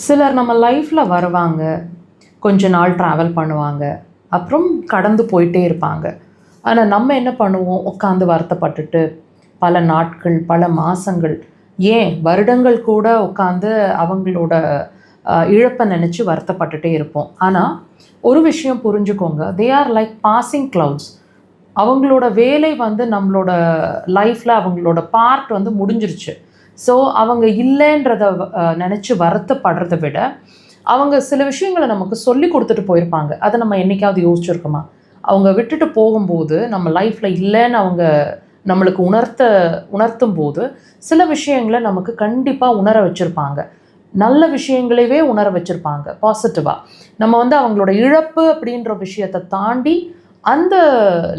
சிலர் நம்ம லைஃப்பில் வருவாங்க, கொஞ்ச நாள் ட்ராவல் பண்ணுவாங்க, அப்புறம் கடந்து போயிட்டே இருப்பாங்க. ஆனால் நம்ம என்ன பண்ணுவோம், உட்காந்து வருத்தப்பட்டுட்டு பல நாட்கள், பல மாதங்கள், ஏன் வருடங்கள் கூட உட்காந்து அவங்களோட இழப்பை நினச்சி வருத்தப்பட்டுட்டே இருப்போம். ஆனால் ஒரு விஷயம் புரிஞ்சுக்கோங்க, they are like passing clouds. அவங்களோட வேலை நம்மளோட லைஃப்பில் அவங்களோட பார்ட் முடிஞ்சிருச்சு. ஸோ அவங்க இல்லைன்றதை நினச்சி வருத்தப்படுறதை விட அவங்க சில விஷயங்களை நமக்கு சொல்லி கொடுத்துட்டு போயிருப்பாங்க. அதை நம்ம என்றைக்காவது யோசிச்சுருக்கோமா? அவங்க விட்டுட்டு போகும்போது நம்ம லைஃப்பில் இல்லைன்னு அவங்க நம்மளுக்கு உணர்த்தும் போது சில விஷயங்களை நமக்கு கண்டிப்பாக உணர வச்சுருப்பாங்க. நல்ல விஷயங்களவே உணர வச்சுருப்பாங்க பாசிட்டிவாக. நம்ம அவங்களோட இழப்பு அப்படின்ற விஷயத்தை தாண்டி அந்த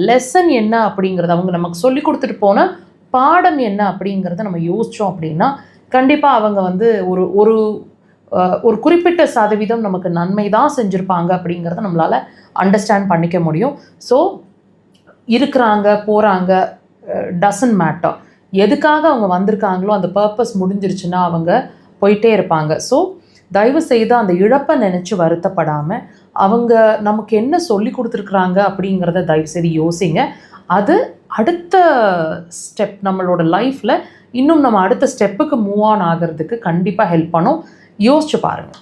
லெசன் என்ன அப்படிங்கிறது, அவங்க நமக்கு சொல்லி கொடுத்துட்டு போன பாடம் என்ன அப்படிங்கிறத நம்ம யோசித்தோம் அப்படின்னா கண்டிப்பாக அவங்க ஒரு ஒரு ஒரு குறிப்பிட்ட சதவீதம் நமக்கு நன்மை தான் செஞ்சுருப்பாங்க அப்படிங்கிறத நம்மளால் அண்டர்ஸ்டாண்ட் பண்ணிக்க முடியும். ஸோ இருக்கிறாங்க, போகிறாங்க, டசன்ட் மேட்டர். எதுக்காக அவங்க வந்திருக்காங்களோ அந்த பர்பஸ் முடிஞ்சிருச்சுன்னா அவங்க போயிட்டே இருப்பாங்க. ஸோ தயவு செய்து அந்த இழப்பை நினச்சி வருத்தப்படாமல் அவங்க நமக்கு என்ன சொல்லி கொடுத்துருக்குறாங்க அப்படிங்கிறத தயவு செய்து யோசிங்க. அது அடுத்த ஸ்டெப் நம்மளோட லைஃப்பில் இன்னும் நம்ம அடுத்த ஸ்டெப்புக்கு மூவ் ஆன் ஆகிறதுக்கு கண்டிப்பாக ஹெல்ப் பண்ணும். யோசிச்சு பாருங்கள்.